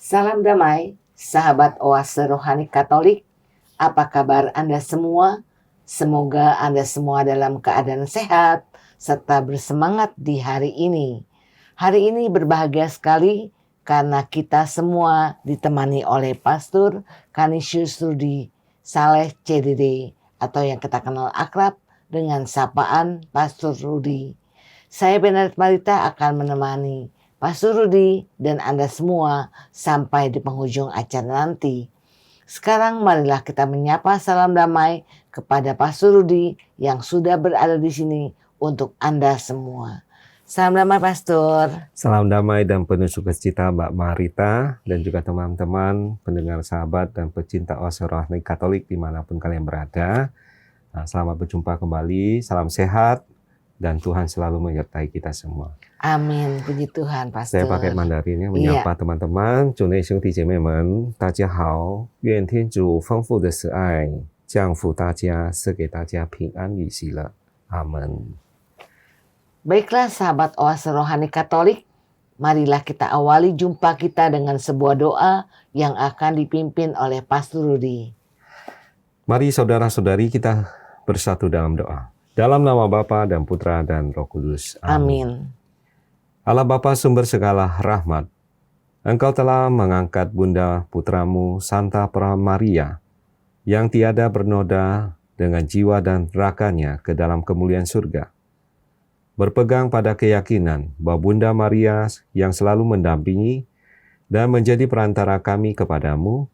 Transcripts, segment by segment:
Salam damai, sahabat Oase Rohani Katolik. Apa kabar Anda semua? Semoga Anda semua dalam keadaan sehat serta bersemangat di hari ini. Hari ini berbahagia sekali karena kita semua ditemani oleh Pastor Canisius Rudi Saleh CDD atau yang kita kenal akrab dengan sapaan Pastor Rudi. Saya Benaret Marita akan menemani Pastor Rudi dan Anda semua sampai di penghujung acara nanti. Sekarang marilah kita menyapa salam damai kepada Pastor Rudi yang sudah berada di sini untuk Anda semua. Salam damai Pastor. Salam damai dan penuh sukacita Mbak Marita dan juga teman-teman pendengar sahabat dan pecinta Oase Rohani Katolik dimanapun kalian berada. Selamat berjumpa kembali, salam sehat dan Tuhan selalu menyertai kita semua. Amin, puji Tuhan Pastor. Saya pakai Mandarinnya menyapa teman-teman. 主内兄弟姐妹们，大家好，愿天主丰富的慈爱降福大家，赐给大家平安与喜乐。阿门。 Baiklah sahabat Oase Rohani Katolik, marilah kita awali jumpa kita dengan sebuah doa yang akan dipimpin oleh Pastor Rudi. Mari saudara-saudari kita bersatu dalam doa. Dalam nama Bapa dan Putra dan Roh Kudus. Amin. Allah Bapa sumber segala rahmat, Engkau telah mengangkat Bunda Putramu Santa Pramaria yang tiada bernoda dengan jiwa dan raganya ke dalam kemuliaan surga. Berpegang pada keyakinan bahwa Bunda Maria yang selalu mendampingi dan menjadi perantara kami kepadamu,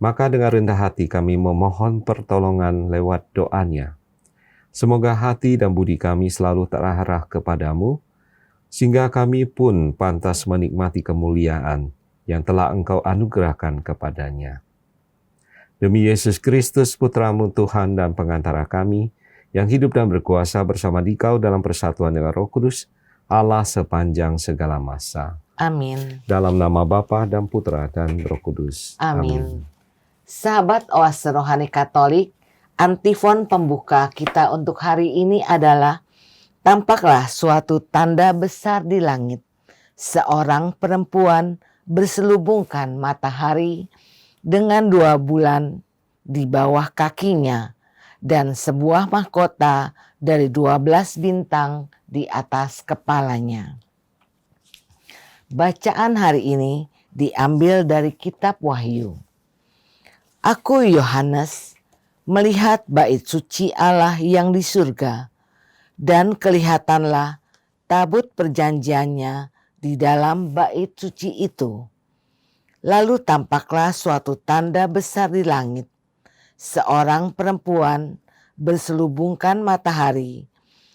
maka dengan rendah hati kami memohon pertolongan lewat doanya. Semoga hati dan budi kami selalu terarah kepadamu, sehingga kami pun pantas menikmati kemuliaan yang telah Engkau anugerahkan kepadanya. Demi Yesus Kristus, Putramu Tuhan dan pengantara kami, yang hidup dan berkuasa bersama Dikau dalam persatuan dengan Roh Kudus, Allah sepanjang segala masa. Amin. Dalam nama Bapa dan Putra dan Roh Kudus. Amin. Sahabat Oase Rohani Katolik, antifon pembuka kita untuk hari ini adalah: tampaklah suatu tanda besar di langit. Seorang perempuan berselubungkan matahari dengan 2 bulan di bawah kakinya dan sebuah mahkota dari 12 bintang di atas kepalanya. Bacaan hari ini diambil dari kitab Wahyu. Aku Yohanes melihat bait suci Allah yang di surga, dan kelihatanlah tabut perjanjiannya di dalam bait suci itu. Lalu tampaklah suatu tanda besar di langit. Seorang perempuan berselubungkan matahari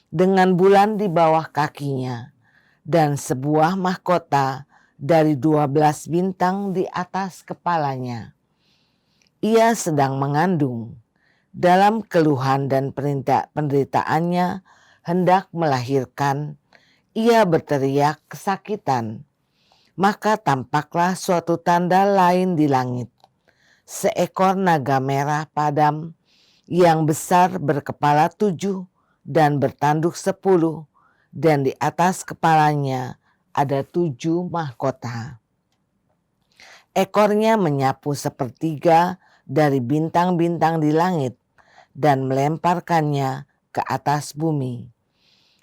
dengan bulan di bawah kakinya dan sebuah mahkota dari 12 bintang di atas kepalanya. Ia sedang mengandung. Dalam keluhan dan penderitaannya hendak melahirkan, ia berteriak kesakitan. Maka tampaklah suatu tanda lain di langit. Seekor naga merah padam yang besar berkepala 7 dan bertanduk 10, dan di atas kepalanya ada 7 mahkota. Ekornya menyapu 1/3 dari bintang-bintang di langit dan melemparkannya ke atas bumi.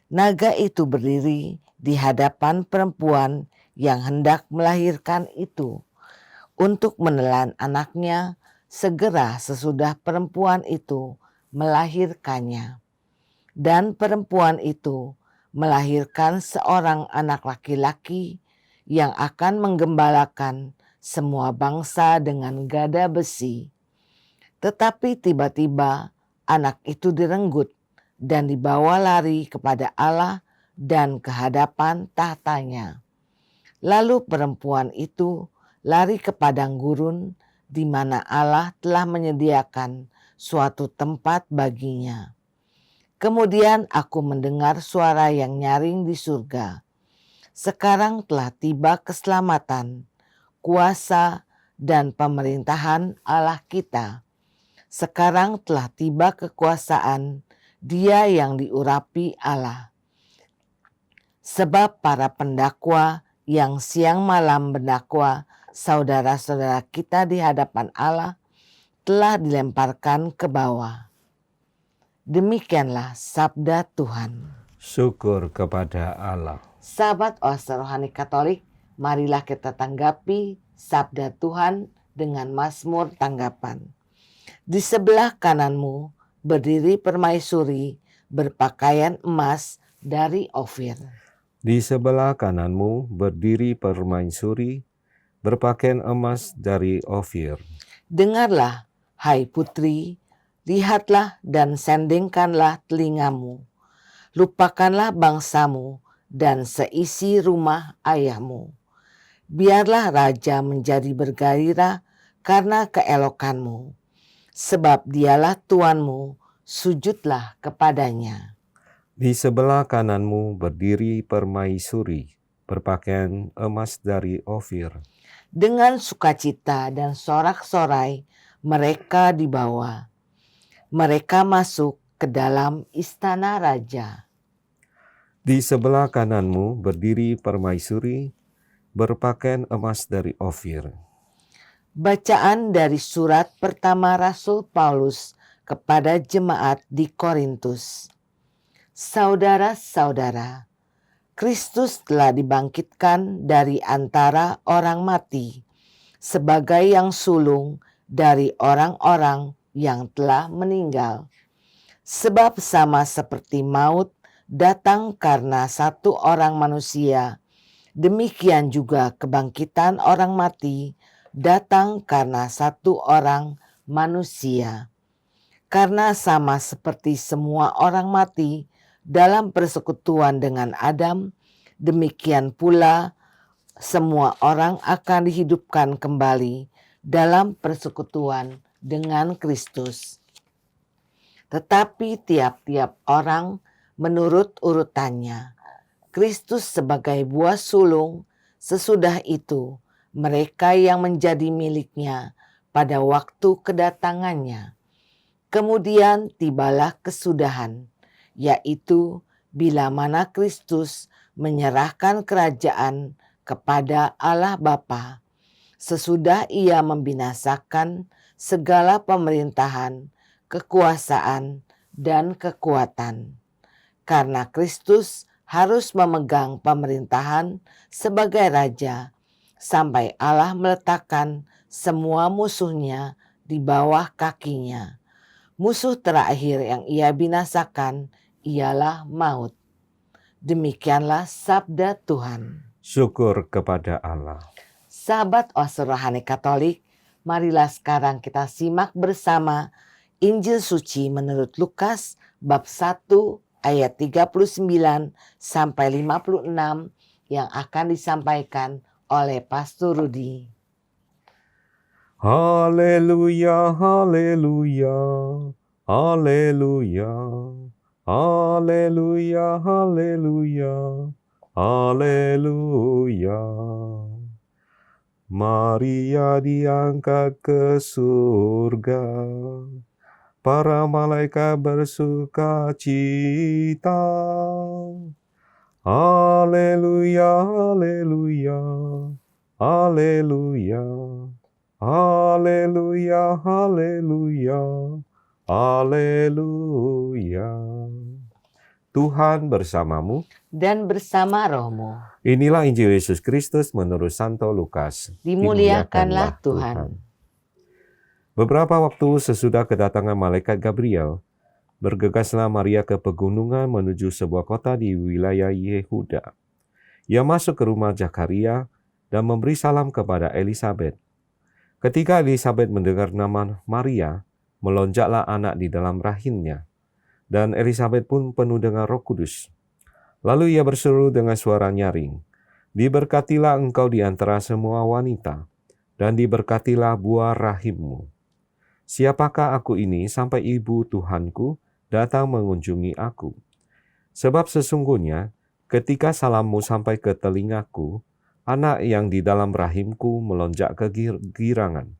Naga itu berdiri di hadapan perempuan yang hendak melahirkan itu untuk menelan anaknya segera sesudah perempuan itu melahirkannya. Dan perempuan itu melahirkan seorang anak laki-laki yang akan menggembalakan semua bangsa dengan gada besi. Tetapi tiba-tiba anak itu direnggut dan dibawa lari kepada Allah dan ke hadapan tahtanya. Lalu perempuan itu lari ke padang gurun di mana Allah telah menyediakan suatu tempat baginya. Kemudian aku mendengar suara yang nyaring di surga. Sekarang telah tiba keselamatan, kuasa dan pemerintahan Allah kita. Sekarang telah tiba kekuasaan Dia yang diurapi Allah. Sebab para pendakwa yang siang malam mendakwa saudara-saudara kita di hadapan Allah telah dilemparkan ke bawah. Demikianlah sabda Tuhan. Syukur kepada Allah. Sahabat Oase Rohani Katolik, marilah kita tanggapi sabda Tuhan dengan mazmur tanggapan. Di sebelah kananmu berdiri permaisuri berpakaian emas dari Ofir. Di sebelah kananmu berdiri permaisuri berpakaian emas dari Ofir. Dengarlah, hai putri, lihatlah dan sendingkanlah telingamu. Lupakanlah bangsamu dan seisi rumah ayahmu. Biarlah raja menjadi bergairah karena keelokanmu. Sebab dialah Tuanmu, sujudlah kepadanya. Di sebelah kananmu berdiri permaisuri berpakaian emas dari Ofir. Dengan sukacita dan sorak-sorai mereka dibawa. Mereka masuk ke dalam istana raja. Di sebelah kananmu berdiri permaisuri berpakaian emas dari Ofir. Bacaan dari surat pertama Rasul Paulus kepada jemaat di Korintus. Saudara-saudara, Kristus telah dibangkitkan dari antara orang mati sebagai yang sulung dari orang-orang yang telah meninggal. Sebab sama seperti maut datang karena satu orang manusia, demikian juga kebangkitan orang mati datang karena satu orang manusia. Karena sama seperti semua orang mati dalam persekutuan dengan Adam, demikian pula semua orang akan dihidupkan kembali dalam persekutuan dengan Kristus. Tetapi tiap-tiap orang menurut urutannya. Kristus sebagai buah sulung, sesudah itu mereka yang menjadi miliknya pada waktu kedatangannya. Kemudian tibalah kesudahan, yaitu bila mana Kristus menyerahkan kerajaan kepada Allah Bapa, sesudah ia membinasakan segala pemerintahan, kekuasaan, dan kekuatan. Karena Kristus harus memegang pemerintahan sebagai raja, sampai Allah meletakkan semua musuhnya di bawah kakinya. Musuh terakhir yang ia binasakan ialah maut. Demikianlah sabda Tuhan. Syukur kepada Allah. Sahabat Oase Rohani Katolik, marilah sekarang kita simak bersama Injil Suci menurut Lukas bab 1 ayat 39 sampai 56 yang akan disampaikan oleh Pastor Rudi. Haleluya, haleluya, haleluya, haleluya, haleluya, haleluya. Maria diangkat ke surga, para malaikat bersuka cita. Haleluya, haleluya, haleluya. Haleluya, haleluya, haleluya. Tuhan bersamamu Dan bersama rohmu. Inilah Injil Yesus Kristus menurut Santo Lukas. Dimuliakanlah Tuhan. Beberapa waktu sesudah kedatangan malaikat Gabriel, bergegaslah Maria ke pegunungan menuju sebuah kota di wilayah Yehuda. Ia masuk ke rumah Zakaria dan memberi salam kepada Elisabet. Ketika Elisabet mendengar nama Maria, melonjaklah anak di dalam rahimnya, dan Elisabet pun penuh dengan Roh Kudus. Lalu ia berseru dengan suara nyaring, "Diberkatilah engkau di antara semua wanita, dan diberkatilah buah rahimmu. Siapakah aku ini sampai ibu Tuhanku datang mengunjungi aku? Sebab sesungguhnya ketika salammu sampai ke telingaku, anak yang di dalam rahimku melonjak kegirangan.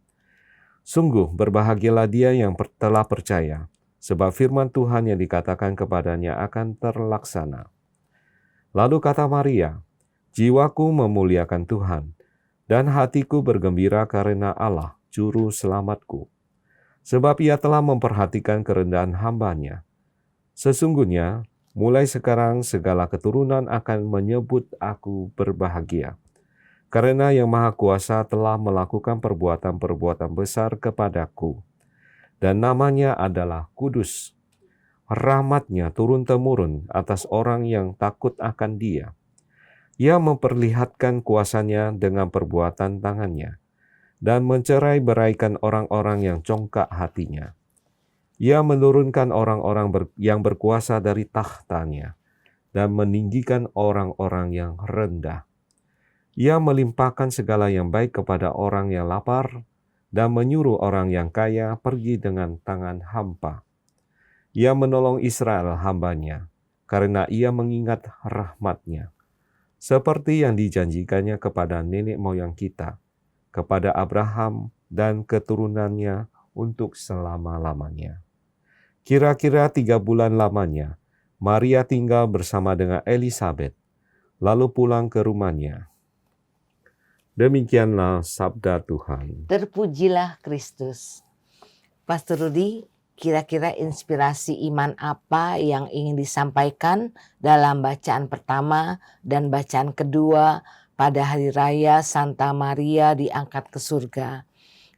Sungguh berbahagialah dia yang telah percaya, sebab firman Tuhan yang dikatakan kepadanya akan terlaksana." Lalu kata Maria, "Jiwaku memuliakan Tuhan, dan hatiku bergembira karena Allah, Juru Selamatku. Sebab Ia telah memperhatikan kerendahan hamba-Nya. Sesungguhnya, mulai sekarang segala keturunan akan menyebut aku berbahagia. Karena Yang Maha Kuasa telah melakukan perbuatan-perbuatan besar kepadaku. Dan namanya adalah kudus. Rahmat-Nya turun-temurun atas orang yang takut akan Dia. Ia memperlihatkan kuasa-Nya dengan perbuatan tangan-Nya dan mencerai-beraikan orang-orang yang congkak hatinya. Ia menurunkan orang-orang yang berkuasa dari takhta-Nya dan meninggikan orang-orang yang rendah. Ia melimpahkan segala yang baik kepada orang yang lapar dan menyuruh orang yang kaya pergi dengan tangan hampa. Ia menolong Israel hamba-Nya karena Ia mengingat rahmat-Nya, seperti yang dijanjikannya kepada nenek moyang kita, kepada Abraham dan keturunannya untuk selama-lamanya. Kira-kira 3 bulan lamanya, Maria tinggal bersama dengan Elisabet, lalu pulang ke rumahnya. Demikianlah sabda Tuhan. Terpujilah Kristus. Pastor Rudi, kira-kira inspirasi iman apa yang ingin disampaikan dalam bacaan pertama dan bacaan kedua pada Hari Raya Santa Maria diangkat ke surga?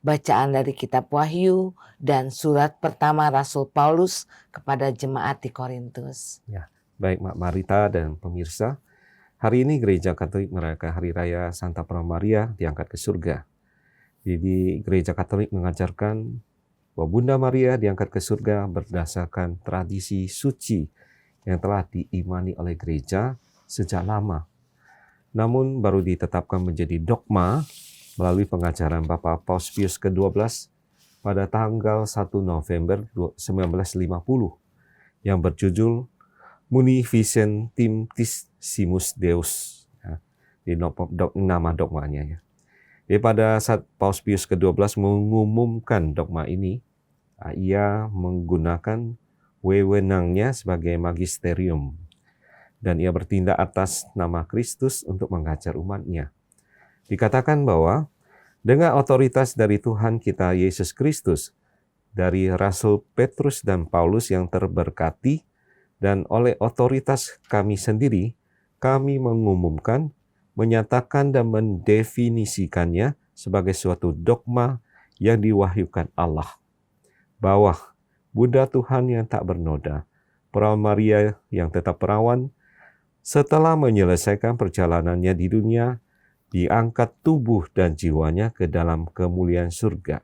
Bacaan dari kitab Wahyu dan surat pertama Rasul Paulus kepada jemaat di Korintus. Ya, baik Mak Marita dan pemirsa, hari ini Gereja Katolik merayakan Hari Raya Santa Maria diangkat ke surga. Jadi Gereja Katolik mengajarkan bahwa Bunda Maria diangkat ke surga berdasarkan tradisi suci yang telah diimani oleh gereja sejak lama. Namun baru ditetapkan menjadi dogma melalui pengajaran Bapak Paus Pius ke-12 pada tanggal 1 November 1950 yang berjudul Munificentissimus Deus. Ya, di nama dogmanya. Ya. Jadi pada saat Paus Pius ke-12 mengumumkan dogma ini, ia menggunakan wewenangnya sebagai magisterium. Dan ia bertindak atas nama Kristus untuk mengajar umatnya. Dikatakan bahwa dengan otoritas dari Tuhan kita Yesus Kristus, dari Rasul Petrus dan Paulus yang terberkati, dan oleh otoritas kami sendiri, kami mengumumkan, menyatakan dan mendefinisikannya sebagai suatu dogma yang diwahyukan Allah. Bahwa Bunda Tuhan yang tak bernoda, Perawan Maria yang tetap perawan, setelah menyelesaikan perjalanannya di dunia, diangkat tubuh dan jiwanya ke dalam kemuliaan surga.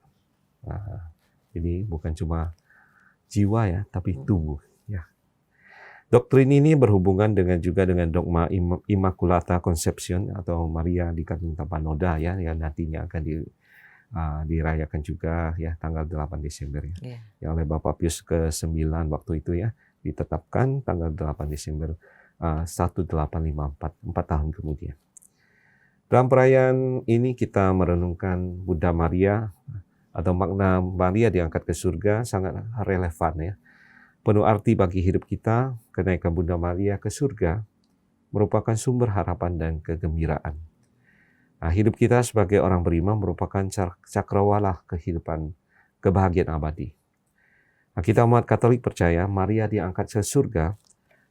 Nah, jadi bukan cuma jiwa ya, tapi tubuh. Ya. Doktrin ini berhubungan juga dengan dogma Immaculata Conception atau Maria dikandung tanpa noda ya, yang nantinya akan dirayakan juga ya tanggal 8 Desember ya. Yang oleh Bapak Pius ke-9 waktu itu ya, ditetapkan tanggal 8 Desember 1854, 4 tahun kemudian. Dalam perayaan ini kita merenungkan Bunda Maria atau makna Maria diangkat ke surga sangat relevan ya. Penuh arti bagi hidup kita, kenaikan Bunda Maria ke surga merupakan sumber harapan dan kegembiraan. Nah, hidup kita sebagai orang beriman merupakan cakrawala kehidupan kebahagiaan abadi. Nah, kita umat Katolik percaya Maria diangkat ke surga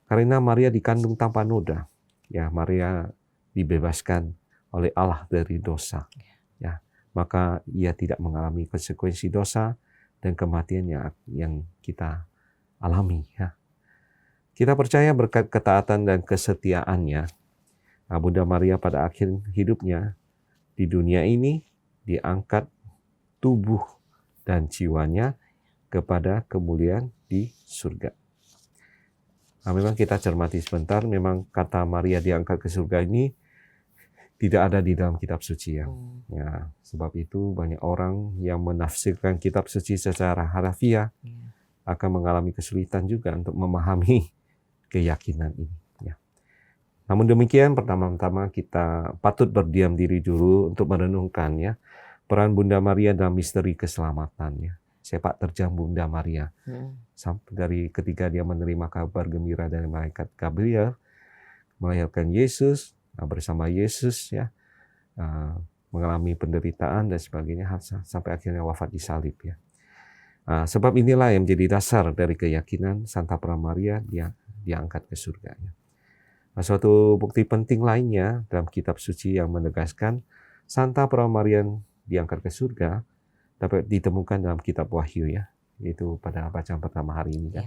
karena Maria dikandung tanpa noda. Ya, Maria dibebaskan oleh Allah dari dosa. Ya, maka ia tidak mengalami konsekuensi dosa dan kematian yang kita alami. Ya. Kita percaya berkat ketaatan dan kesetiaannya, Bunda Maria pada akhir hidupnya di dunia ini diangkat tubuh dan jiwanya kepada kemuliaan di surga. Nah, memang kita cermati sebentar, memang kata Maria diangkat ke surga ini tidak ada di dalam kitab suci ya. Ya, sebab itu banyak orang yang menafsirkan kitab suci secara harfiah akan mengalami kesulitan juga untuk memahami keyakinan ini. Ya. Namun demikian, pertama-tama kita patut berdiam diri dulu untuk merenungkan ya peran Bunda Maria dalam misteri keselamatan ya. Sepak terjang Bunda Maria sampai dari ketika dia menerima kabar gembira dari malaikat Gabriel melahirkan Yesus. Bersama Yesus ya mengalami penderitaan dan sebagainya sampai akhirnya wafat di salib ya. Sebab inilah yang menjadi dasar dari keyakinan Santa Pramaria dia diangkat ke surga. Ya. Suatu bukti penting lainnya dalam kitab suci yang menegaskan Santa Pramaria diangkat ke surga dapat ditemukan dalam kitab Wahyu ya, yaitu pada bacaan pertama hari ini kan.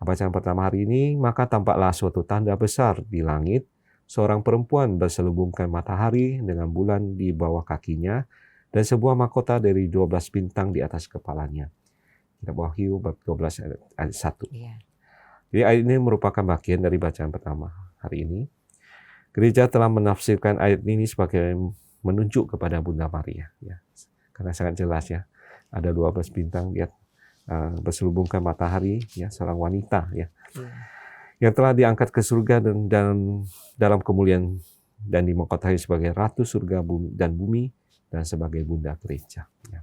Bacaan pertama hari ini, maka tampaklah suatu tanda besar di langit, seorang perempuan berselubungkan matahari dengan bulan di bawah kakinya dan sebuah mahkota dari 12 bintang di atas kepalanya. Kitab Wahyu bab 12 ayat 1. Iya. Jadi ayat ini merupakan bagian dari bacaan pertama hari ini. Gereja telah menafsirkan ayat ini sebagai menunjuk kepada Bunda Maria. Ya. Karena sangat jelas ya, ada 12 bintang dia berselubungkan matahari, ya seorang wanita ya, yang telah diangkat ke surga dan dalam kemuliaan dan dimahkotai sebagai Ratu surga dan bumi dan sebagai Bunda Gereja. Ya.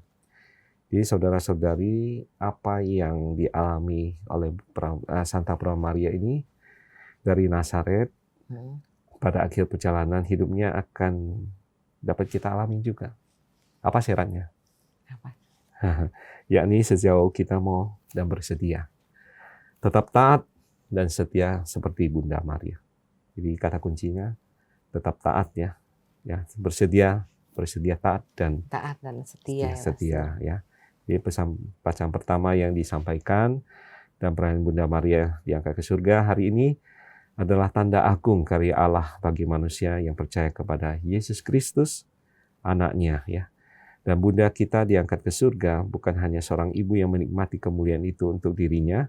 Jadi saudara-saudari, apa yang dialami oleh Santa Pramaria ini dari Nazaret pada akhir perjalanan hidupnya akan dapat kita alami juga. Apa syaratnya? Apa? Yakni sejauh kita mau dan bersedia. Tetap taat dan setia seperti Bunda Maria. Jadi kata kuncinya tetap taat ya. Ya, bersedia taat dan setia. Setia ya. Jadi pesan bacaan pertama yang disampaikan dan perayaan Bunda Maria diangkat ke surga hari ini adalah tanda agung karya Allah bagi manusia yang percaya kepada Yesus Kristus, anaknya ya. Dan Bunda kita diangkat ke surga bukan hanya seorang ibu yang menikmati kemuliaan itu untuk dirinya,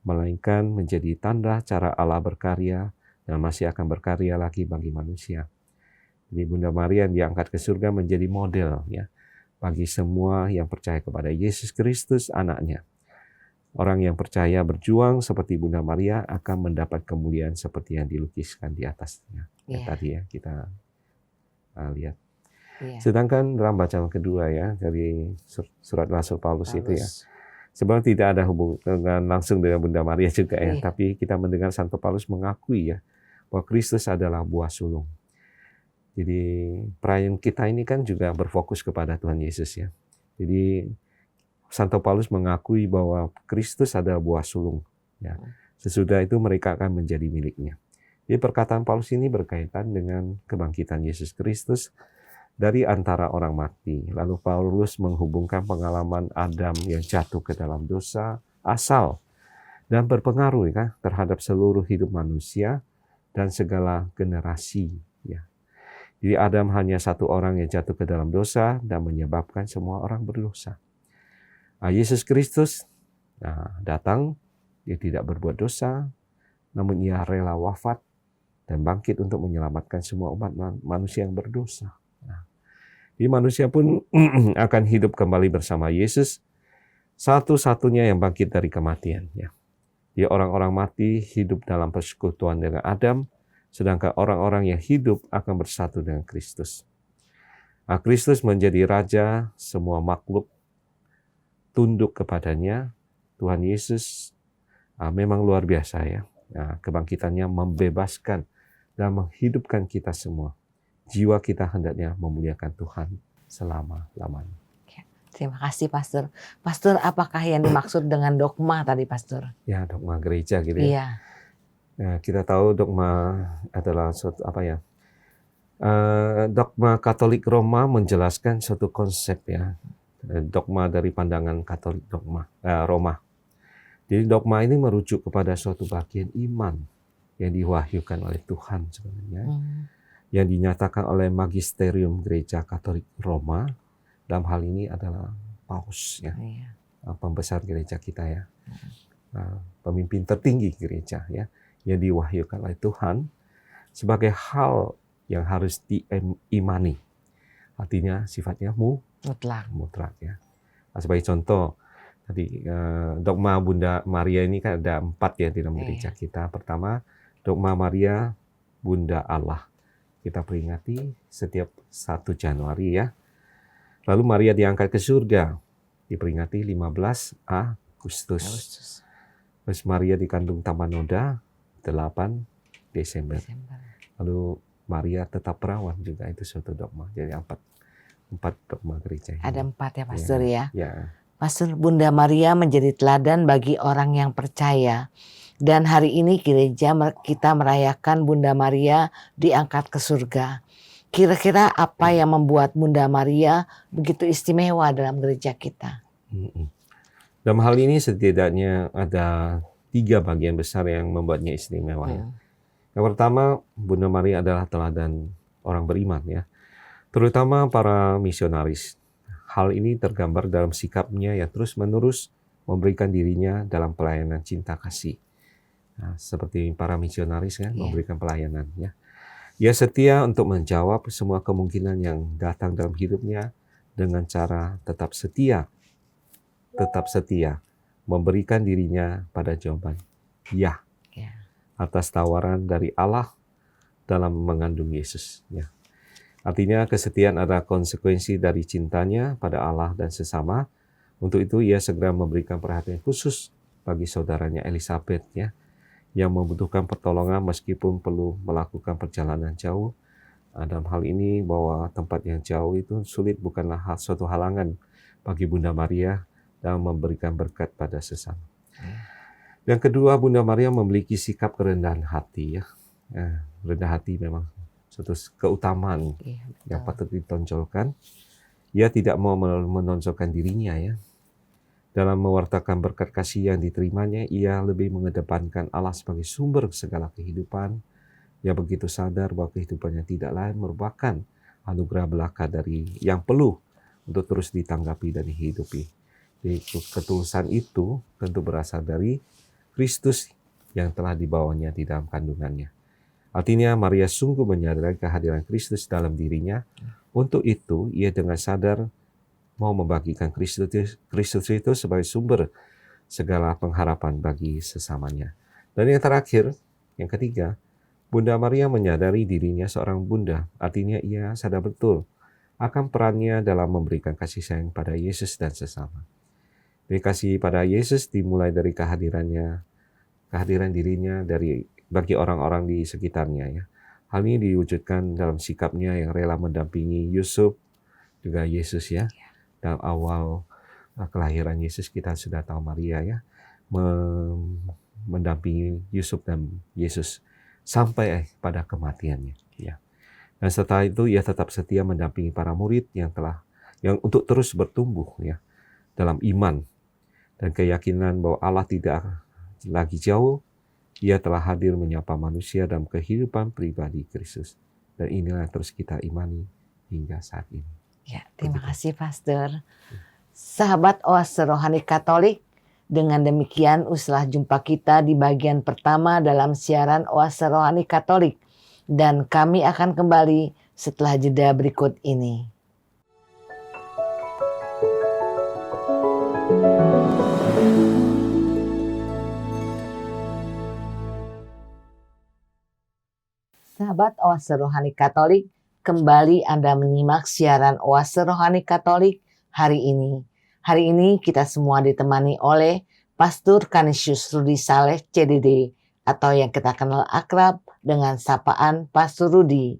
melainkan menjadi tanda cara Allah berkarya dan masih akan berkarya lagi bagi manusia. Jadi Bunda Maria yang diangkat ke surga menjadi model ya bagi semua yang percaya kepada Yesus Kristus, anaknya. Orang yang percaya berjuang seperti Bunda Maria akan mendapat kemuliaan seperti yang dilukiskan di atasnya. Yang tadi ya kita lihat. Sedangkan dalam bacaan kedua ya dari surat Rasul Paulus itu ya, sebenarnya tidak ada hubungan langsung dengan Bunda Maria juga ya, tapi kita mendengar Santo Paulus mengakui ya bahwa Kristus adalah buah sulung. Jadi perayaan kita ini kan juga berfokus kepada Tuhan Yesus ya. Jadi Santo Paulus mengakui bahwa Kristus adalah buah sulung. Ya. Sesudah itu mereka akan menjadi miliknya. Jadi perkataan Paulus ini berkaitan dengan kebangkitan Yesus Kristus dari antara orang mati. Lalu Paulus menghubungkan pengalaman Adam yang jatuh ke dalam dosa asal dan berpengaruh ya, terhadap seluruh hidup manusia dan segala generasi. Ya. Jadi Adam hanya satu orang yang jatuh ke dalam dosa dan menyebabkan semua orang berdosa. Yesus Kristus datang, dia tidak berbuat dosa, namun ia rela wafat dan bangkit untuk menyelamatkan semua umat manusia yang berdosa. Jadi manusia pun akan hidup kembali bersama Yesus, satu-satunya yang bangkit dari kematian. Ya. Jadi orang-orang mati hidup dalam persekutuan dengan Adam, sedangkan orang-orang yang hidup akan bersatu dengan Kristus. Kristus menjadi Raja, semua makhluk tunduk kepadanya. Tuhan Yesus memang luar biasa ya. Kebangkitannya membebaskan dan menghidupkan kita semua. Jiwa kita hendaknya memuliakan Tuhan selama-lamanya. Terima kasih Pastor. Pastor, apakah yang dimaksud dengan dogma tadi Pastor? Ya, dogma gereja gitu ya. Iya. Nah, kita tahu dogma adalah suatu dogma Katolik Roma menjelaskan suatu konsep ya. Dogma dari pandangan Katolik Roma. Jadi dogma ini merujuk kepada suatu bagian iman yang diwahyukan oleh Tuhan sebenarnya. Yang dinyatakan oleh Magisterium Gereja Katolik Roma, dalam hal ini adalah Paus ya. Pembesar gereja kita ya. Pemimpin tertinggi gereja ya. Yang diwahyukan oleh Tuhan sebagai hal yang harus diimani. Artinya sifatnya mutlak ya. Sebagai contoh, tadi dogma Bunda Maria ini kan ada 4 ya di dalam gereja kita. Pertama, dogma Maria Bunda Allah. Kita peringati setiap 1 Januari ya. Lalu Maria diangkat ke surga, diperingati 15 Agustus. Terus Maria dikandung tanpa noda, 8 Desember. Lalu Maria tetap perawan juga, itu suatu dogma. Jadi empat dogma gereja ini. Ada 4 ya Pastor ya. Ya. Pastor, Bunda Maria menjadi teladan bagi orang yang percaya. Dan hari ini gereja kita merayakan Bunda Maria diangkat ke surga. Kira-kira apa yang membuat Bunda Maria begitu istimewa dalam gereja kita? Dalam hal ini setidaknya ada 3 bagian besar yang membuatnya istimewa ya. Yang pertama, Bunda Maria adalah teladan orang beriman ya, terutama para misionaris. Hal ini tergambar dalam sikapnya yang terus-menerus memberikan dirinya dalam pelayanan cinta kasih. Nah, seperti para misionaris ya, memberikan pelayanan ya. Ia setia untuk menjawab semua kemungkinan yang datang dalam hidupnya dengan cara tetap setia, memberikan dirinya pada jawaban ya atas tawaran dari Allah dalam mengandung Yesus. Ya. Artinya kesetiaan adalah konsekuensi dari cintanya pada Allah dan sesama. Untuk itu ia segera memberikan perhatian khusus bagi saudaranya Elizabeth ya, yang membutuhkan pertolongan meskipun perlu melakukan perjalanan jauh. Dalam hal ini bahwa tempat yang jauh itu sulit bukanlah suatu halangan bagi Bunda Maria dalam memberikan berkat pada sesama. Yang kedua, Bunda Maria memiliki sikap kerendahan hati ya. Rendah hati memang suatu keutamaan yang patut ditonjolkan. Ia tidak mau menonjolkan dirinya ya. Dalam mewartakan berkat kasih yang diterimanya, ia lebih mengedepankan Allah sebagai sumber segala kehidupan. Ia begitu sadar bahwa kehidupannya tidak lain merupakan anugerah belaka dari yang perlu untuk terus ditanggapi dan dihidupi. Jadi ketulusan itu tentu berasal dari Kristus yang telah dibawanya di dalam kandungannya. Artinya Maria sungguh menyadari kehadiran Kristus dalam dirinya. Untuk itu ia dengan sadar mau membagikan Kristus itu sebagai sumber segala pengharapan bagi sesamanya. Dan yang terakhir, yang ketiga, Bunda Maria menyadari dirinya seorang bunda. Artinya ia sadar betul akan perannya dalam memberikan kasih sayang pada Yesus dan sesama. Jadi kasih pada Yesus dimulai dari kehadiran dirinya bagi orang-orang di sekitarnya ya. Hal ini diwujudkan dalam sikapnya yang rela mendampingi Yusuf juga Yesus ya. Dalam awal kelahiran Yesus kita sudah tahu Maria ya mendampingi Yusuf dan Yesus sampai pada kematiannya ya. Dan setelah itu ia tetap setia mendampingi para murid yang untuk terus bertumbuh ya dalam iman dan keyakinan bahwa Allah tidak lagi jauh. Ia telah hadir menyapa manusia dalam kehidupan pribadi Kristus. Dan inilah yang terus kita imani hingga saat ini. Ya, terima kasih Pastor. Sahabat Oase Rohani Katolik, dengan demikian uslah jumpa kita di bagian pertama dalam siaran Oase Rohani Katolik. Dan kami akan kembali setelah jeda berikut ini. Sahabat Oase Rohani Katolik, kembali Anda menyimak siaran Oase Rohani Katolik hari ini. Hari ini kita semua ditemani oleh Pastor Canisius Rudi Saleh CDD atau yang kita kenal akrab dengan sapaan Pastor Rudi.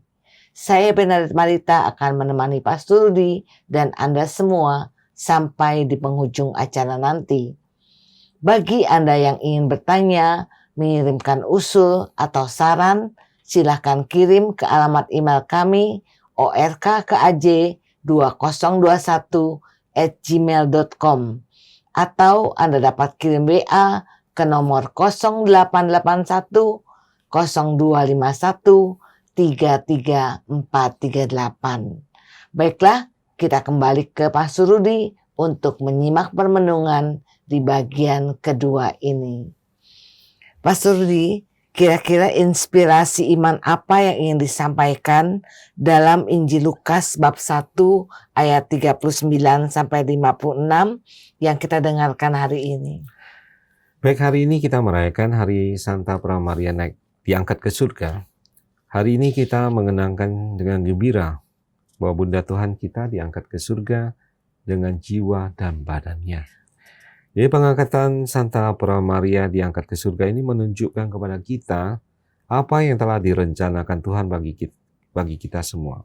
Saya Bernadette Marita akan menemani Pastor Rudi dan Anda semua sampai di penghujung acara nanti. Bagi Anda yang ingin bertanya, mengirimkan usul atau saran, silakan kirim ke alamat email kami orkkaaj2021@gmail.com atau Anda dapat kirim WA ke nomor 0881 0251 334438. Baiklah, kita kembali ke Pastor Rudi untuk menyimak permenungan di bagian kedua ini. Pastor Rudi, kira-kira inspirasi iman apa yang ingin disampaikan dalam Injil Lukas bab 1 ayat 39 sampai 56 yang kita dengarkan hari ini? Baik, hari ini kita merayakan Hari Santa Pramaria diangkat ke surga. Hari ini kita mengenangkan dengan gembira bahwa Bunda Tuhan kita diangkat ke surga dengan jiwa dan badannya. Jadi pengangkatan Santa Pramaria diangkat ke surga ini menunjukkan kepada kita apa yang telah direncanakan Tuhan bagi bagi kita semua.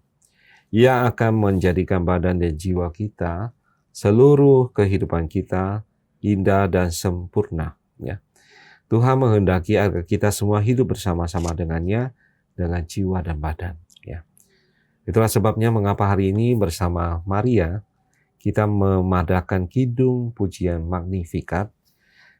Ia akan menjadikan badan dan jiwa kita, seluruh kehidupan kita indah dan sempurna. Ya. Tuhan menghendaki agar kita semua hidup bersama-sama dengannya dengan jiwa dan badan. Ya. Itulah sebabnya mengapa hari ini bersama Maria kita memadakan kidung pujian Magnificat.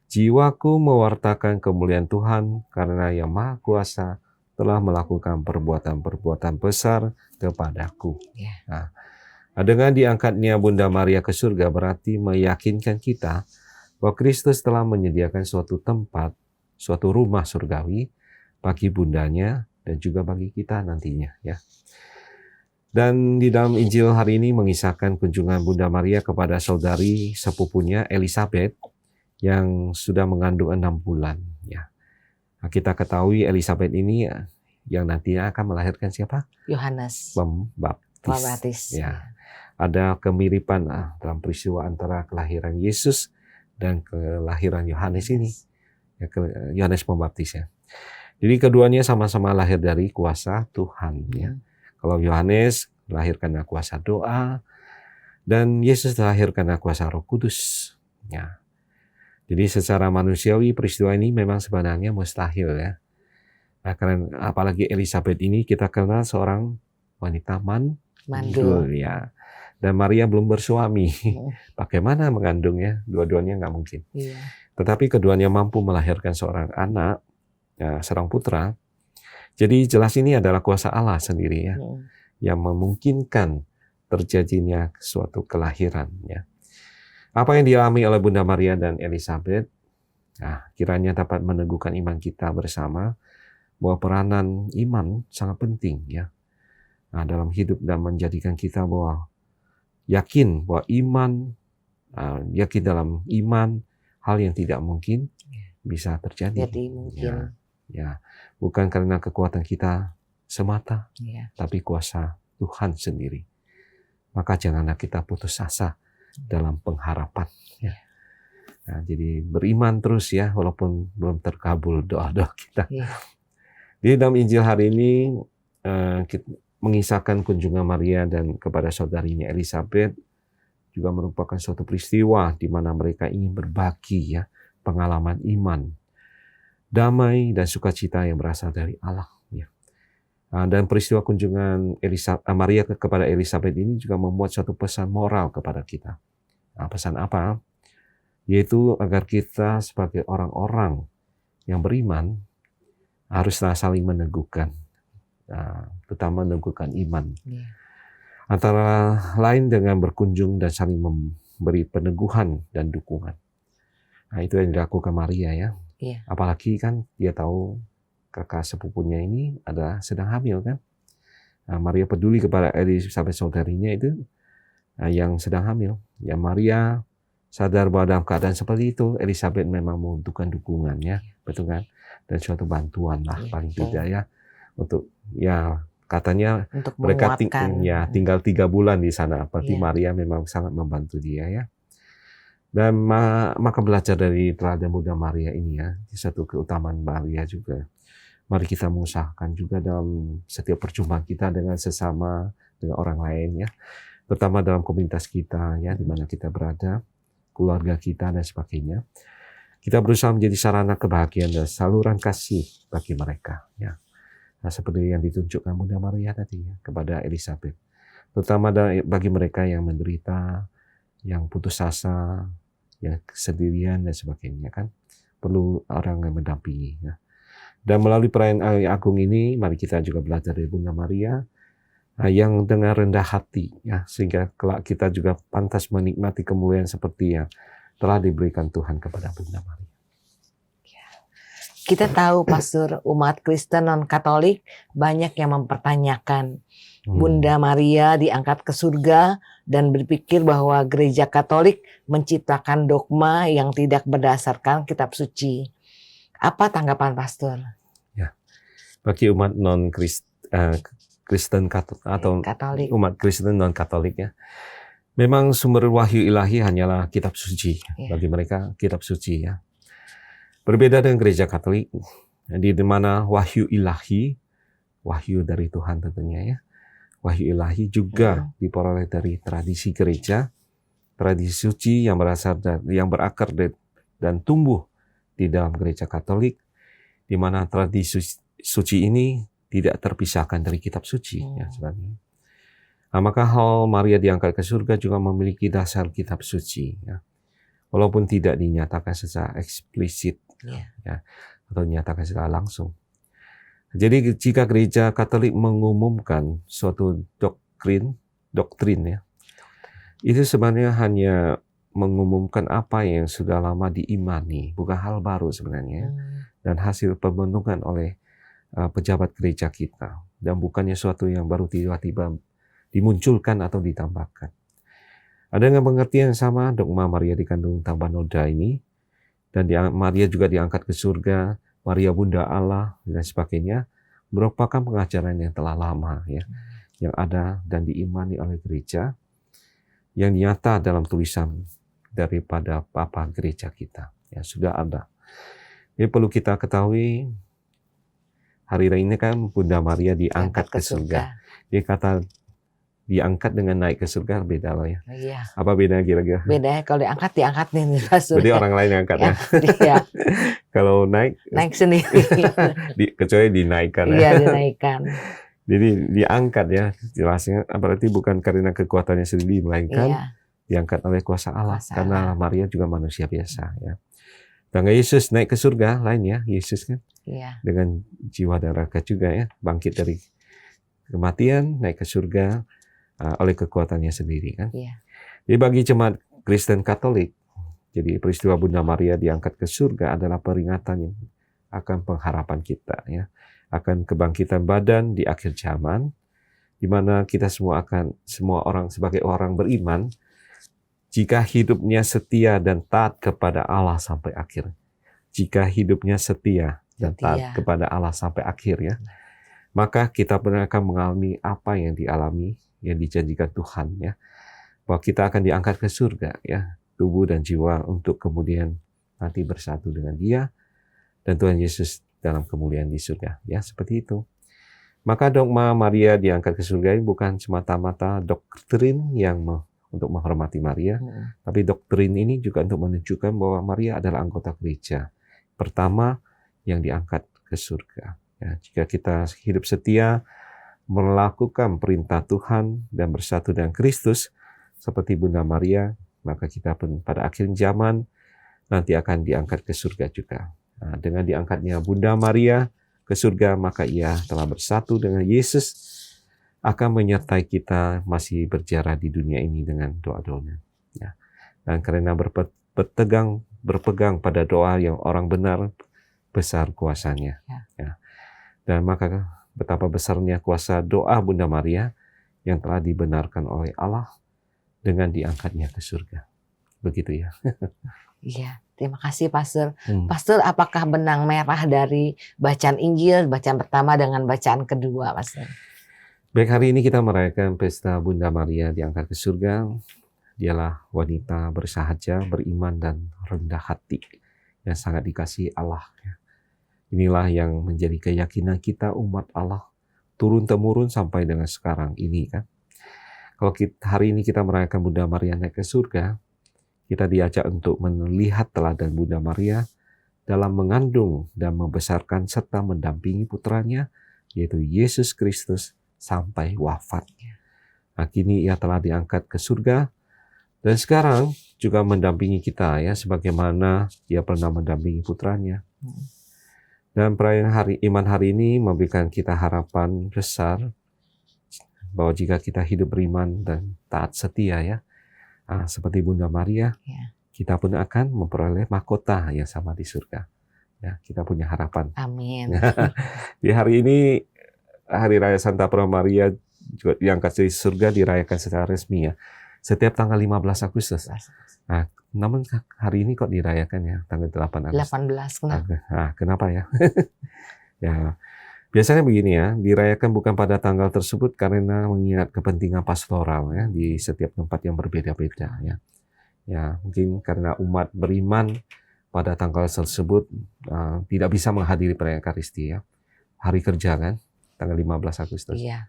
Jiwaku mewartakan kemuliaan Tuhan karena Yang Maha Kuasa telah melakukan perbuatan-perbuatan besar kepadaku. Ya. Nah, dengan diangkatnya Bunda Maria ke surga berarti meyakinkan kita bahwa Kristus telah menyediakan suatu tempat, suatu rumah surgawi bagi bundanya dan juga bagi kita nantinya. Ya. Dan di dalam Injil hari ini mengisahkan kunjungan Bunda Maria kepada saudari sepupunya Elizabeth yang sudah mengandung 6 bulan. Ya. Nah, kita ketahui Elizabeth ini yang nantinya akan melahirkan siapa? Yohanes Pembaptis. Ya. Ada kemiripan dalam peristiwa antara kelahiran Yesus dan kelahiran Yohanes ini. Ya, Yohanes Pembaptis ya. Jadi keduanya sama-sama lahir dari kuasa Tuhan. Ya. Kalau Yohanes lahir karena kuasa doa dan Yesus lahir karena kuasa Roh Kudus. Ya. Jadi secara manusiawi peristiwa ini memang sebenarnya mustahil ya. Nah, karena apalagi Elizabeth ini kita kenal seorang wanita mandul ya. Dan Maria belum bersuami. Bagaimana mengandungnya? Dua-duanya nggak mungkin. Iya. Tetapi keduanya mampu melahirkan seorang anak, ya, seorang putra. Jadi jelas ini adalah kuasa Allah sendiri ya, yang memungkinkan terjadinya suatu kelahiran ya. Apa yang dialami oleh Bunda Maria dan Elizabeth, nah, kiranya dapat meneguhkan iman kita bersama bahwa peranan iman sangat penting ya. Nah, dalam hidup dan menjadikan kita bahwa yakin bahwa yakin dalam iman hal yang tidak mungkin bisa terjadi. Jadi mungkin. Ya, bukan karena kekuatan kita semata, Ya. tapi kuasa Tuhan sendiri. Maka janganlah kita putus asa dalam pengharapan. Ya. Nah, jadi beriman terus ya, walaupun belum terkabul doa-doa kita. Ya. Di dalam Injil hari ini kita mengisahkan kunjungan Maria dan kepada saudarinya Elizabeth juga merupakan suatu peristiwa di mana mereka ingin berbagi ya pengalaman iman, damai dan sukacita yang berasal dari Allah. Ya. Dan peristiwa kunjungan Maria kepada Elizabeth ini juga membuat suatu pesan moral kepada kita. Nah, pesan apa? Yaitu agar kita sebagai orang-orang yang beriman haruslah saling meneguhkan, terutama meneguhkan iman. Ya. Antara lain dengan berkunjung dan saling memberi peneguhan dan dukungan. Nah, itu yang dilakukan Maria ya. Ya. Apalagi kan dia tahu kakak sepupunya ini sedang hamil kan. Nah, Maria peduli kepada Elizabeth saudarinya itu yang sedang hamil. Ya, Maria sadar bahwa dalam keadaan seperti itu Elizabeth memang membutuhkan dukungannya, betul kan? Dan suatu bantuan lah paling tidak ya untuk ya katanya untuk mereka tinggal 3 bulan di sana. Berarti Maria memang sangat membantu dia ya. Dan maka belajar dari teladan Bunda Maria ini ya, satu keutamaan Maria juga. Mari kita mengusahakan juga dalam setiap perjumpaan kita dengan sesama, dengan orang lain ya. Terutama dalam komunitas kita ya, di mana kita berada, keluarga kita dan sebagainya. Kita berusaha menjadi sarana kebahagiaan dan saluran kasih bagi mereka ya. Nah, seperti yang ditunjukkan Bunda Maria tadi ya, kepada Elizabeth. Terutama bagi mereka yang menderita, yang putus asa, yang sendirian dan sebagainya kan. Perlu orang yang mendampingi ya. Dan melalui perayaan agung ini, mari kita juga belajar dari Bunda Maria yang dengan rendah hati ya, sehingga kelak kita juga pantas menikmati kemuliaan seperti yang telah diberikan Tuhan kepada Bunda Maria. Kita tahu Pastor, umat Kristen non-Katolik banyak yang mempertanyakan Bunda Maria diangkat ke surga dan berpikir bahwa gereja Katolik menciptakan dogma yang tidak berdasarkan kitab suci. Apa tanggapan Pastor? Ya, bagi umat Kristen atau Katolik. Umat Kristen non-Katolik ya, memang sumber wahyu ilahi hanyalah kitab suci. Bagi mereka kitab suci ya. Berbeda dengan gereja Katolik, di mana wahyu ilahi wahyu dari Tuhan tentunya ya. Wahyu ilahi juga diperoleh dari tradisi gereja, tradisi suci yang berasal yang berakar dan tumbuh di dalam gereja Katolik, di mana tradisi suci ini tidak terpisahkan dari kitab suci ya sebenarnya. Nah, maka hal Maria diangkat ke surga juga memiliki dasar kitab suci ya. Walaupun tidak dinyatakan secara eksplisit ya, atau dinyatakan secara langsung. Jadi jika gereja Katolik mengumumkan suatu doktrin ya, itu sebenarnya hanya mengumumkan apa yang sudah lama diimani, bukan hal baru sebenarnya, dan hasil pembentukan oleh pejabat gereja kita, dan bukannya suatu yang baru tiba-tiba dimunculkan atau ditambahkan. Ada dengan pengertian yang sama, dogma Maria dikandung tanpa noda ini, dan Maria juga diangkat ke surga, Maria Bunda Allah, dan sebagainya, merupakan pengajaran yang telah lama ya, yang ada dan diimani oleh gereja, yang nyata dalam tulisan daripada Papa gereja kita. Ya, sudah ada. Ini perlu kita ketahui, hari ini kan Bunda Maria diangkat ke surga. Dia kata diangkat dengan naik ke surga beda loh ya. Iya. Apa bedanya kira-kira? Bedanya kalau diangkat nih Pastor. Berarti orang lain yang angkat ya. Iya. Kalau naik sendiri. Kecuali dinaikkan ya. Iya, dinaikkan. Jadi diangkat ya, jelasnya berarti bukan karena kekuatannya sendiri, melainkan diangkat oleh kuasa Allah. Karena Maria juga manusia biasa ya. Dan Yesus naik ke surga lain ya, Yesus kan dengan jiwa dan raga juga ya, bangkit dari kematian, naik ke surga oleh kekuatannya sendiri kan. Jadi bagi jemaat Kristen Katolik, jadi peristiwa Bunda Maria diangkat ke surga adalah peringatan akan pengharapan kita ya, akan kebangkitan badan di akhir zaman, di mana kita semua orang sebagai orang beriman, jika hidupnya setia dan taat kepada Allah sampai akhir. Jika hidupnya setia dan taat kepada Allah sampai akhir ya, maka kita benar akan mengalami apa yang dialami, yang dijanjikan Tuhan ya, bahwa kita akan diangkat ke surga ya, tubuh dan jiwa untuk kemudian nanti bersatu dengan Dia dan Tuhan Yesus dalam kemuliaan di surga ya, seperti itu. Maka dogma Maria diangkat ke surga ini bukan semata-mata doktrin yang untuk menghormati Maria, tapi doktrin ini juga untuk menunjukkan bahwa Maria adalah anggota gereja pertama yang diangkat ke surga. Ya, jika kita hidup setia, melakukan perintah Tuhan dan bersatu dengan Kristus seperti Bunda Maria, maka kita pun pada akhir zaman nanti akan diangkat ke surga juga. Nah, dengan diangkatnya Bunda Maria ke surga, maka ia telah bersatu dengan Yesus, akan menyertai kita masih berjalan di dunia ini dengan doa-doanya. Ya. Dan karena berpegang pada doa yang orang benar, besar kuasanya. Ya. Dan maka betapa besarnya kuasa doa Bunda Maria yang telah dibenarkan oleh Allah dengan diangkatnya ke surga. Begitu ya. Iya, terima kasih Pastor. Pastor, apakah benang merah dari bacaan Injil, bacaan pertama dengan bacaan kedua, Pastor? Baik, hari ini kita merayakan pesta Bunda Maria diangkat ke surga. Dialah wanita bersahaja, beriman, dan rendah hati yang sangat dikasihi Allah. Inilah yang menjadi keyakinan kita umat Allah turun-temurun sampai dengan sekarang ini kan. Kalau hari ini kita merayakan Bunda Maria naik ke surga, kita diajak untuk melihat teladan Bunda Maria dalam mengandung dan membesarkan serta mendampingi putranya, yaitu Yesus Kristus sampai wafat. Nah, kini ia telah diangkat ke surga dan sekarang juga mendampingi kita ya, sebagaimana ia pernah mendampingi putranya. Dan perayaan hari iman hari ini memberikan kita harapan besar bahwa jika kita hidup beriman dan taat setia ya, seperti Bunda Maria, kita pun akan memperoleh mahkota yang sama di surga. Ya, kita punya harapan. Amin. Di hari ini, Hari Raya Santa Pra Maria juga diangkat di surga dirayakan secara resmi ya, setiap tanggal 15 Agustus. Nah, namun hari ini kok dirayakan ya, tanggal 8 Agustus. 18, kenapa? Nah, kenapa ya? Ya, biasanya begini ya, dirayakan bukan pada tanggal tersebut karena mengingat kepentingan pastoral ya di setiap tempat yang berbeda-beda ya. Ya, mungkin karena umat beriman pada tanggal tersebut tidak bisa menghadiri perayaan Ekaristi ya, hari kerja kan. tanggal 15 Agustus. Iya.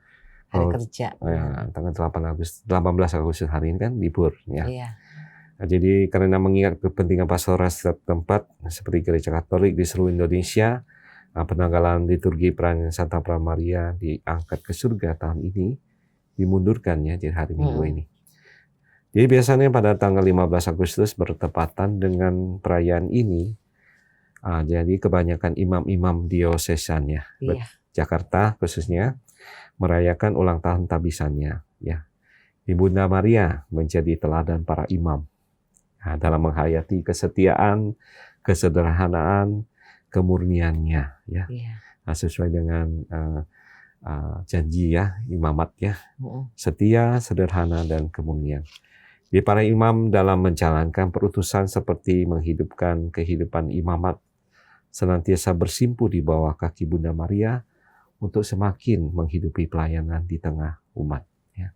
Hari Oh, kerja. Ya, tanggal 18 Agustus hari ini kan libur ya. Iya. Nah, jadi karena mengingat kepentingan pastoral setempat seperti Gereja Katolik di seluruh Indonesia, penanggalan liturgi peran Santa Pramaria diangkat ke surga tahun ini dimundurkan ya jadi hari Minggu ini. Jadi biasanya pada tanggal 15 Agustus bertepatan dengan perayaan ini. Jadi kebanyakan imam-imam diosesan ya, Iya. Jakarta khususnya merayakan ulang tahun tabisannya ya. Ibunda Maria menjadi teladan para imam dalam menghayati kesetiaan, kesederhanaan, kemurniannya ya. Iya. Sesuai dengan janji ya imamat ya, setia, sederhana dan kemurnian. Jadi para imam dalam menjalankan perutusan seperti menghidupkan kehidupan imamat senantiasa bersimpu di bawah kaki Bunda Maria untuk semakin menghidupi pelayanan di tengah umat. Ya.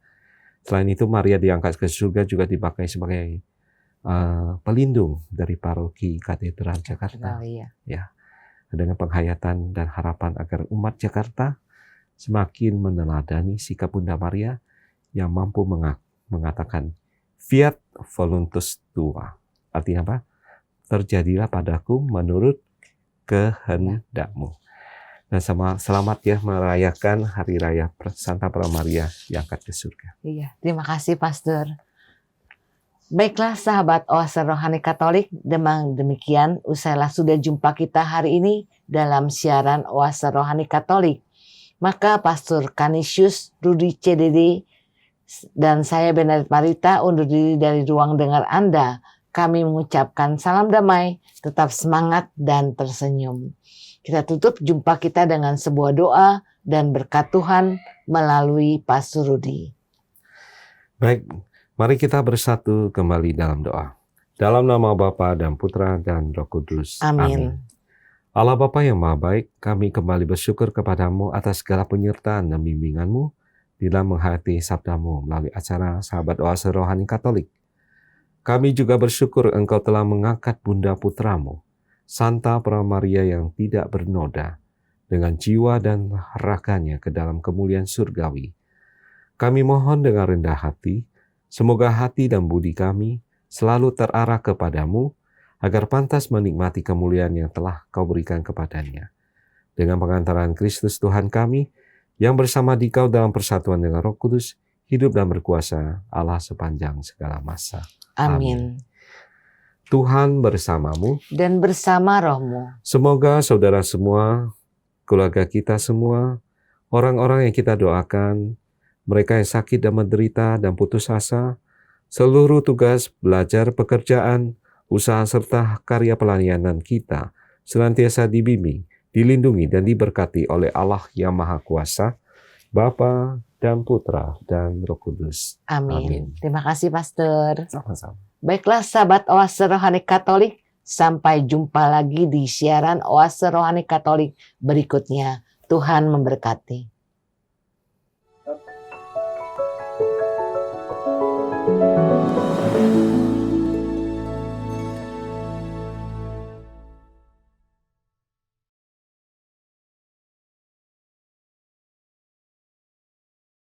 Selain itu Maria diangkat ke surga juga dipakai sebagai pelindung dari paroki Katedral Jakarta. Ya. Dengan penghayatan dan harapan agar umat Jakarta semakin meneladani sikap Bunda Maria yang mampu mengatakan Fiat voluntas tua. Artinya apa? Terjadilah padaku menurut kehendakmu. Dan selamat ya merayakan Hari Raya Santa Pramaria diangkat ke surga. Iya, terima kasih Pastor. Baiklah sahabat Oase Rohani Katolik, demikian usailah sudah jumpa kita hari ini dalam siaran Oase Rohani Katolik. Maka Pastor Canisius Rudi CDD dan saya Benedict Marita undur diri dari ruang dengar Anda. Kami mengucapkan salam damai, tetap semangat dan tersenyum. Kita tutup jumpa kita dengan sebuah doa dan berkat Tuhan melalui Pastor Rudi. Baik, mari kita bersatu kembali dalam doa. Dalam nama Bapa dan Putra dan Roh Kudus. Amin. Allah Bapa yang Maha Baik, kami kembali bersyukur kepadamu atas segala penyertaan dan bimbinganmu dalam menghayati sabdamu melalui acara Sahabat Oase Rohani Katolik. Kami juga bersyukur Engkau telah mengangkat Bunda Putramu, Santa Pramaria yang tidak bernoda, dengan jiwa dan raganya ke dalam kemuliaan surgawi. Kami mohon dengan rendah hati, semoga hati dan budi kami selalu terarah kepadamu, agar pantas menikmati kemuliaan yang telah Kau berikan kepadanya. Dengan pengantaran Kristus Tuhan kami, yang bersama Dikau dalam persatuan dengan Roh Kudus, hidup dan berkuasa Allah sepanjang segala masa. Amin. Tuhan bersamamu dan bersama rohmu. Semoga saudara semua, keluarga kita semua, orang-orang yang kita doakan, mereka yang sakit dan menderita dan putus asa, seluruh tugas, belajar, pekerjaan, usaha serta karya pelayanan kita senantiasa dibimbing, dilindungi dan diberkati oleh Allah yang Maha Kuasa, Bapa dan Putra dan Roh Kudus. Amin. Terima kasih Pastor. Sama-sama. Baiklah sahabat Oase Rohani Katolik, sampai jumpa lagi di siaran Oase Rohani Katolik berikutnya. Tuhan memberkati.